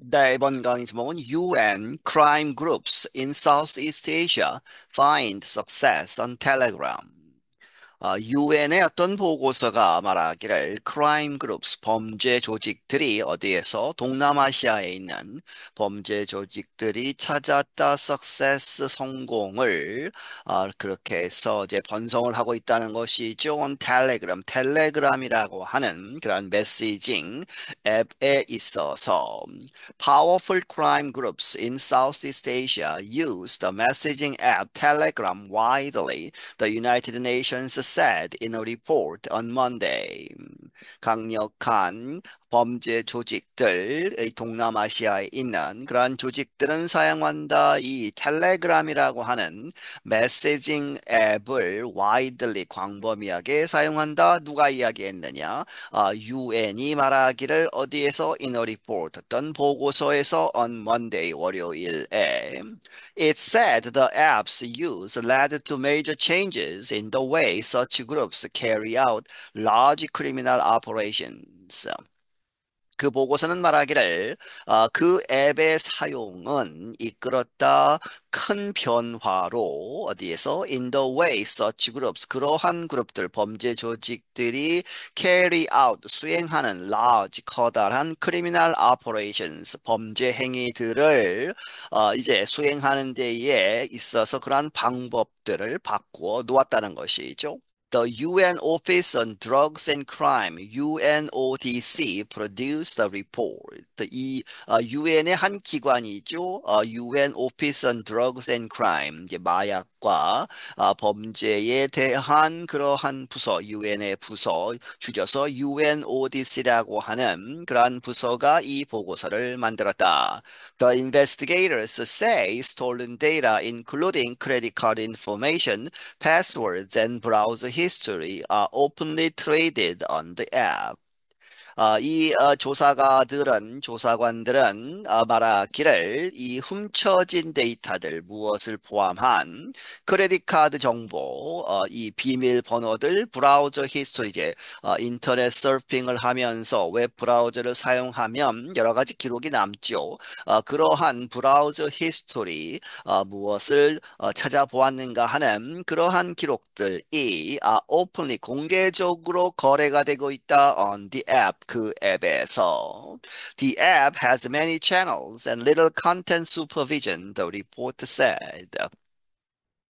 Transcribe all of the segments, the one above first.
네, 이번 강의 제목은 UN Crime Groups in Southeast Asia Find Success on Telegram. UN의 어떤 보고서가 말하기를 크라임 그룹스 범죄 조직들이 어디에서 동남아시아에 있는 범죄 조직들이 찾았다 석세스 성공을 그렇게 해서 이제 번성을 하고 있다는 것이죠. on 텔레그램이라고 하는 그런 메시징 앱에 있어서 powerful crime groups in Southeast Asia use the messaging app Telegram widely, the United Nations said in a report on Monday. 강력한 범죄 조직들, 이 동남아시아에 있는 그러한 조직들은 사용한다. 이 텔레그램이라고 하는 메시징 앱을 widely 광범위하게 사용한다. 누가 이야기했느냐? UN이 말하기를 어디에서 in a report 어떤 보고서에서 on Monday 월요일에 It said the app's use led to major changes in the way such groups carry out large criminal operations. 그 보고서는 말하기를 그 앱의 사용은 이끌었다 큰 변화로 어디에서 in the way such groups 그러한 그룹들 범죄 조직들이 carry out 수행하는 large 커다란 criminal operations 범죄 행위들을 이제 수행하는 데에 있어서 그러한 방법들을 바꾸어 놓았다는 것이죠. The UN Office on Drugs and Crime, UNODC, produced a report. 이 UN의 한 기관이죠. UN Office on Drugs and Crime, 이제 마약과 범죄에 대한 그러한 부서, UN의 부서, 줄여서 UNODC라고 하는 그러한 부서가 이 보고서를 만들었다. The investigators say stolen data, including credit card information, passwords and browser history are openly traded on the app. 이 조사관들은 말하기를 이 훔쳐진 데이터들 무엇을 포함한 크레딧 카드 정보, 이 비밀번호들, 브라우저 히스토리 이제 인터넷 서핑을 하면서 웹 브라우저를 사용하면 여러 가지 기록이 남죠. 그러한 브라우저 히스토리 무엇을 찾아보았는가 하는 그러한 기록들이 오픈리 공개적으로 거래가 되고 있다 on the app 그 앱에서. The app has many channels and little content supervision, the report said.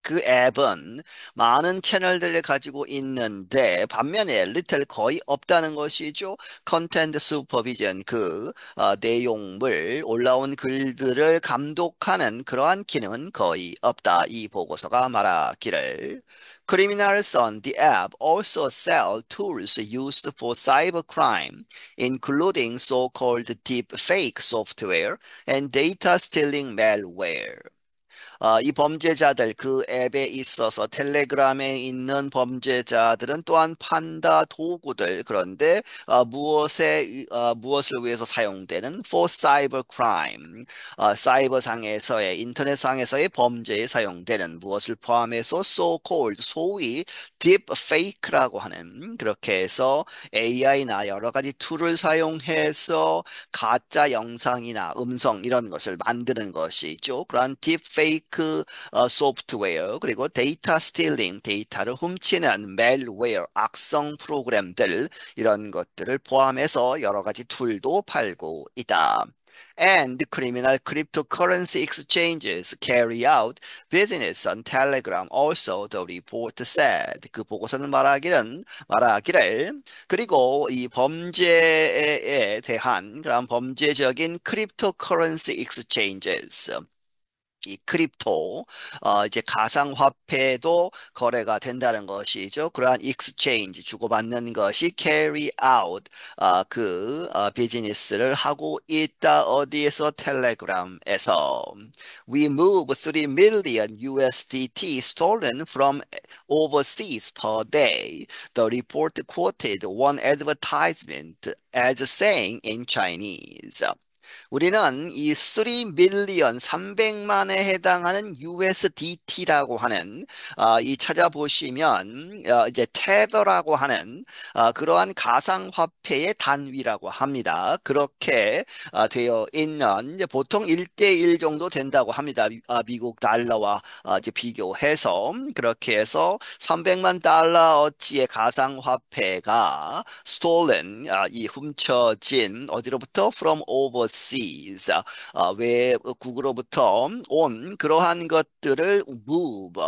그 앱은 많은 채널들을 가지고 있는데 반면에 little 거의 없다는 것이죠. 컨텐트 슈퍼비전 내용물 올라온 글들을 감독하는 그러한 기능은 거의 없다. 이 보고서가 말하기를 Criminals on the app also sell tools used for cybercrime, including so-called deepfake software and data stealing malware. 이 범죄자들 그 앱에 있어서 텔레그램에 있는 범죄자들은 또한 판다 도구들 그런데 무엇을 위해서 사용되는 for cyber crime 사이버상에서의 인터넷상에서의 범죄에 사용되는 무엇을 포함해서 so-called 소위 deepfake라고 하는 그렇게 해서 AI나 여러 가지 툴을 사용해서 가짜 영상이나 음성 이런 것을 만드는 것이죠. 그러한 딥페이크 소프트웨어 그리고 데이터 스틸링 데이터를 훔치는 멜웨어 악성 프로그램들 이런 것들을 포함해서 여러 가지 툴도 팔고 있다. And criminal cryptocurrency exchanges carry out business on Telegram. Also, the report said. 그 보고서는 말하기를 그리고 이 범죄에 대한 그런 범죄적인 크립토커런시 익스체인지스 이 크립토 이제 가상화폐도 거래가 된다는 것이죠. 그러한 익스체인지 주고받는 것이 carry out 비즈니스를 하고 있다. 어디에서 텔레그램에서 We move 3 million USDT stolen from overseas per day. The report quoted one advertisement as saying in Chinese. 우리는 이 3 밀리언 300만에 해당하는 USDT라고 하는 이 찾아보시면 이제 테더라고 하는 그러한 가상화폐의 단위라고 합니다. 그렇게 되어 있는 이제 보통 1대1 정도 된다고 합니다. 미국 달러와 이제 비교해서 그렇게 해서 300만 달러어치의 가상화폐가 이 훔쳐진 어디로부터 from overseas 외국으로부터 온 그러한 것들을 move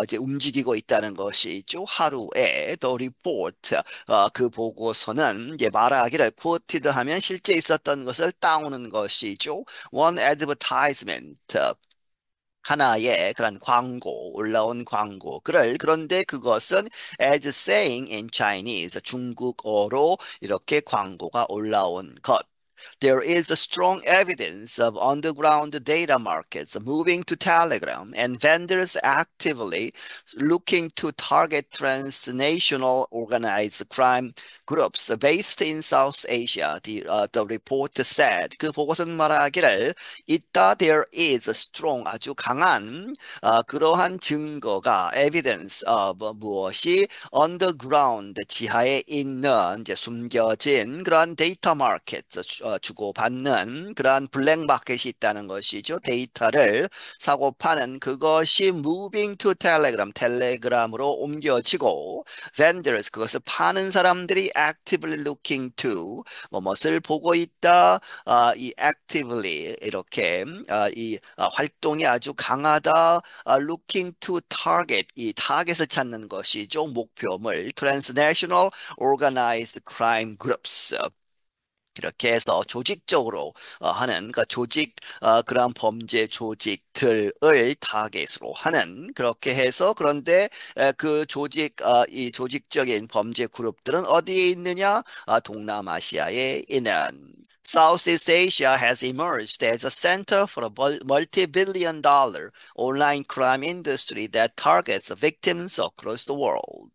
이제 움직이고 있다는 것이죠. 하루에 the report 그 보고서는 이제 말하기를 quoted 하면 실제 있었던 것을 따오는 것이죠. One advertisement 하나의 그런 광고, 올라온 광고. 그런데 그것은 as saying in Chinese, 중국어로 이렇게 광고가 올라온 것. There is a strong evidence of underground data markets moving to Telegram and vendors actively looking to target transnational organized crime groups based in South Asia. The report said. 그 보고서는 말하기를 있다 there is a strong 아주 강한 그러한 증거가 evidence 무엇이 underground 지하에 있는 이제 숨겨진 그러한 데이터 마켓 주고받는 그러한 블랙 마켓이 있다는 것이죠. 데이터를 사고 파는 그것이 moving to Telegram, 텔레그램으로 옮겨지고 vendors 그것을 파는 사람들이 actively looking to 무엇을 보고 있다. 이 actively 이렇게 이 활동이 아주 강하다. looking to target 이 타겟을 찾는 것이죠. 목표물 transnational organized crime groups 이렇게 해서 조직적으로 하는 그 조직 그러한 범죄 조직들을 타겟으로 하는 그렇게 해서 그런데 그 이 조직적인 범죄 그룹들은 어디에 있느냐? 동남아시아에 있는 Southeast Asia has emerged as a center for a multi-billion dollar online crime industry that targets victims across the world.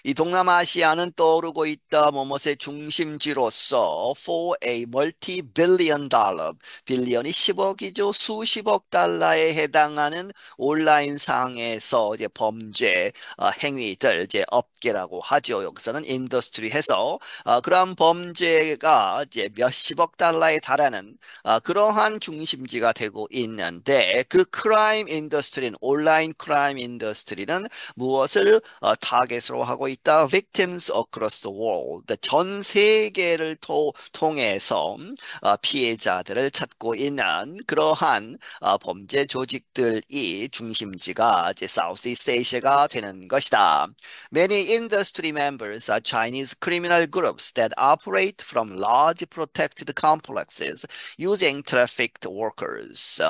이 동남아시아는 떠오르고 있다. 뭐뭇의 중심지로서 for a multi-billion dollar, 빌리언이 10억이죠. 수십억 달러에 해당하는 온라인 상에서 이제 범죄 행위들 이제 업계라고 하죠. 여기서는 인더스트리 해서 그러한 범죄가 이제 몇십억 달러에 달하는 그러한 중심지가 되고 있는데 그 크라임 인더스트리는 온라인 크라임 인더스트리는 무엇을 타겟으로 하고 있다. Victims across the world. 전 세계를 통해서 피해자들을 찾고 있는 그러한 범죄 조직들이 중심지가 이제 Southeast Asia가 되는 것이다. Many industry members are Chinese criminal groups that operate from large protected complexes using trafficked workers.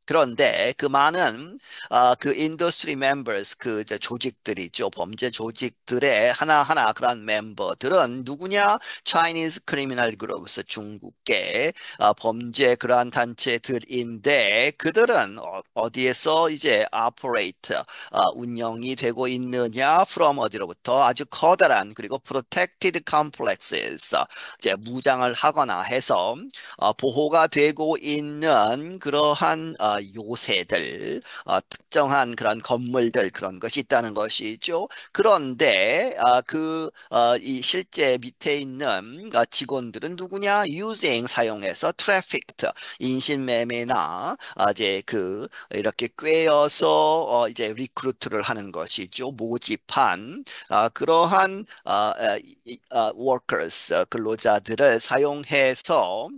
그런데 그 많은 그 인더스트리 멤버스 그 이제 조직들이죠. 범죄 조직들의 하나하나 그런 멤버들은 누구냐? Chinese Criminal Groups 중국계 범죄 그러한 단체들인데 그들은 어디에서 이제 operate 운영이 되고 있느냐? From 어디로부터 아주 커다란 그리고 protected complexes 이제 무장을 하거나 해서 보호가 되고 있는 그러한 요새들, 특정한 그런 건물들 그런 것이 있다는 것이죠. 그런데 이 실제 밑에 있는 직원들은 누구냐? using 사용해서 trafficked 인신매매나 이제 이렇게 꿰어서 이제 리크루트를 하는 것이죠. 모집한 그러한 workers 근로자들을 사용해서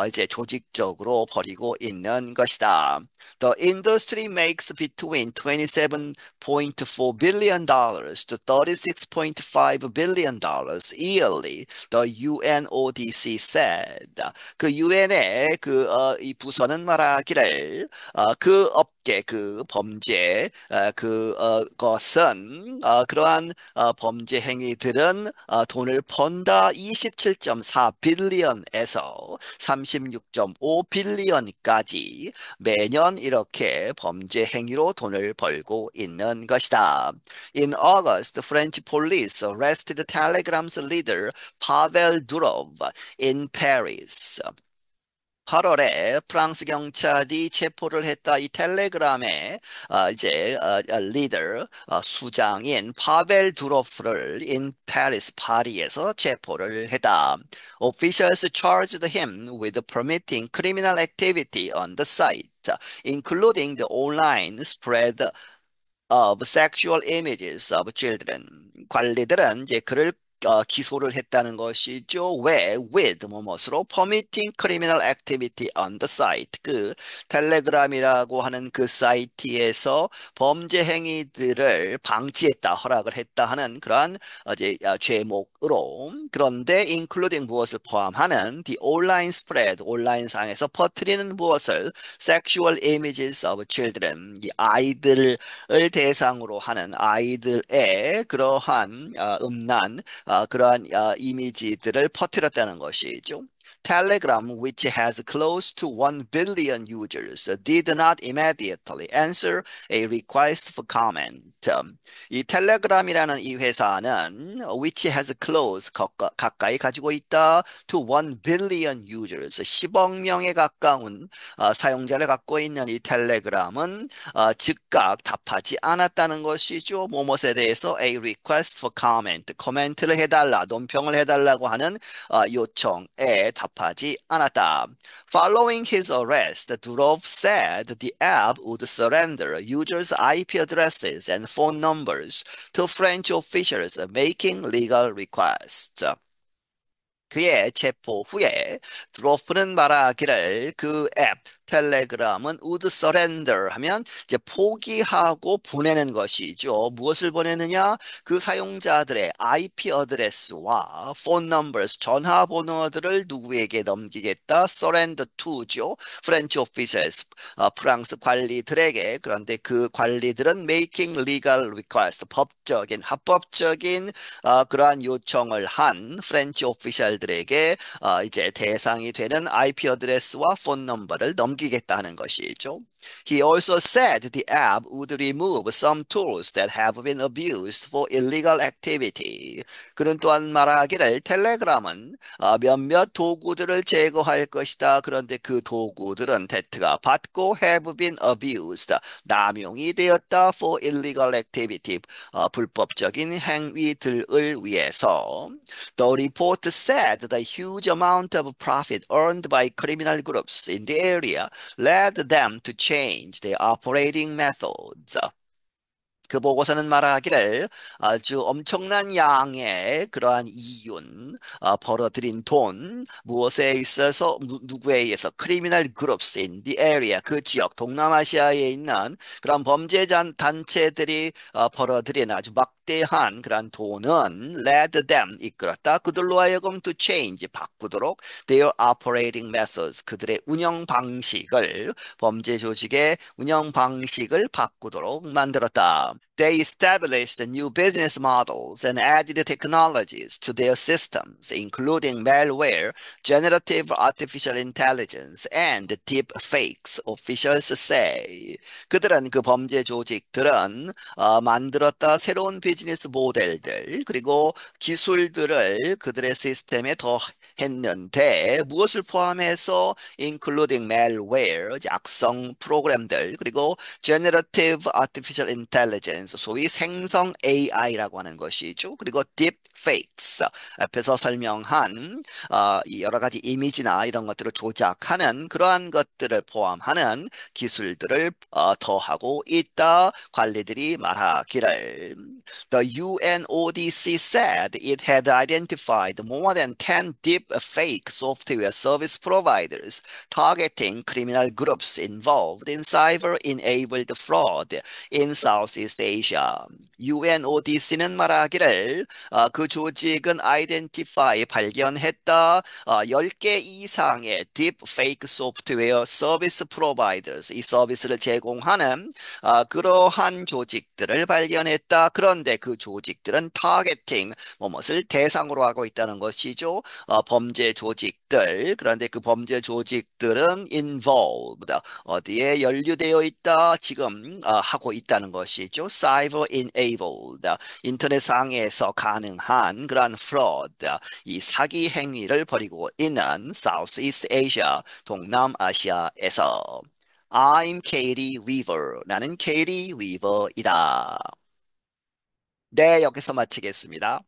이제 조직적으로 벌이고 있는 것이다. The industry makes between $27.4 billion to $36.5 billion yearly, the UNODC said. 그 유엔의 이 부서는 말하기를 그 업계, 그 범죄, 것은 그러한 범죄 행위들은 돈을 번다 27.4 빌리언에서 36.5 빌리언까지 매년 이렇게 범죄 행위로 돈을 벌고 있는 것이다. In August, French police arrested Telegram's leader Pavel Durov in Paris. 8월에 프랑스 경찰이 체포를 했다. 이 텔레그램의 리더 수장인 파벨 두로프를 in Paris 파리에서 체포를 했다. Officials charged him with permitting criminal activity on the site, including the online spread of sexual images of children. 관리들은 이제 그를 기소를 했다는 것이죠. 왜? with 뭐뭐으로 permitting criminal activity on the site. 그 텔레그램이라고 하는 그 사이트에서 범죄 행위들을 방치했다, 허락을 했다 하는 그러한 죄목으로. 그런데 including 무엇을 포함하는 the online spread, 온라인상에서 퍼뜨리는 무엇을 sexual images of children, 이 아이들 을 대상으로 하는 아이들의 그러한 음란 그러한 이미지들을 퍼뜨렸다는 것이죠. Telegram, which has close to 1 billion users, did not immediately answer a request for comment. 이 텔레그램이라는 이 회사는 which has close 가까이 가지고 있다 to 1 billion users 10억 명에 가까운 사용자를 갖고 있는 이 텔레그램은 즉각 답하지 않았다는 것이죠. 뭐뭇에 대해서 a request for comment, 코멘트를 해달라, 논평을 해달라고 하는 요청에 답하지 않았다. Following his arrest, Durov said the app would surrender users' IP addresses and phone numbers to French officials making legal requests. 그의 체포 후에 드로프는 말하기를 그 앱 텔레그램은 would surrender 하면 이제 포기하고 보내는 것이죠. 무엇을 보내느냐? 그 사용자들의 IP 어드레스와 phone numbers 전화번호들을 누구에게 넘기겠다? surrender to죠. French officials 프랑스 관리들에게. 그런데 그 관리들은 making legal request 법적인 합법적인 그러한 요청을 한 프렌치 오피셜들에게 이제 대상이 되는 IP 어드레스와 폰 넘버를 넘기겠다는 것이죠. He also said the app would remove some tools that have been abused for illegal activity. 그는 또한 말하기를 텔레그램은 몇몇 도구들을 제거할 것이다. 그런데 그 도구들은 대트가 받고 have been abused, 남용이 되었다 for illegal activity, 불법적인 행위들을 위해서. The report said the huge amount of profit earned by criminal groups in the area led them to change their operating methods. 그 보고서는 말하기를 아주 엄청난 양의 그러한 이윤, 벌어들인 돈, 무엇에 있어서 누구에 의해서 criminal groups in the area, 그 지역 동남아시아에 있는 그런 범죄 단체들이 벌어들인 아주 막대한 그런 돈은 led them, 이끌었다. 그들로 하여금 to change, 바꾸도록 their operating methods, 그들의 운영 방식을, 범죄 조직의 운영 방식을 바꾸도록 만들었다. They established new business models and added technologies to their systems, including malware, generative artificial intelligence, and deep fakes, officials say. 그들은 그 범죄 조직들은 만들었다 새로운 비즈니스 모델들 그리고 기술들을 그들의 시스템에 더했는데 무엇을 포함해서 including malware, 악성 프로그램들 그리고 generative artificial intelligence, 소위 생성 AI라고 하는 것이죠. 그리고 deep fakes, 앞에서 설명한 여러 가지 이미지나 이런 것들을 조작하는 그러한 것들을 포함하는 기술들을 더하고 있다. 관리들이 말하기를. The UNODC said it had identified more than 10 deep fake software service providers targeting criminal groups involved in cyber-enabled fraud in Southeast Asia. UNODC는 말하기를 그 조직은 identify, 발견했다 10개 이상의 deepfake 소프트웨어 서비스 providers, 이 서비스를 제공하는 그러한 조직들을 발견했다. 그런데 그 조직들은 targeting, 무엇을 대상으로 하고 있다는 것이죠. 범죄 조직들, 그런데 그 범죄 조직들은 involved, 어디에 연루되어 있다, 지금 하고 있다는 것이죠. cyber enabled. 인터넷상에서 가능한 그러한 fraud, 이 사기 행위를 벌이고 있는 Southeast Asia, 동남아시아에서. I'm Katie Weaver. 나는 Katie Weaver이다. 네, 여기서 마치겠습니다.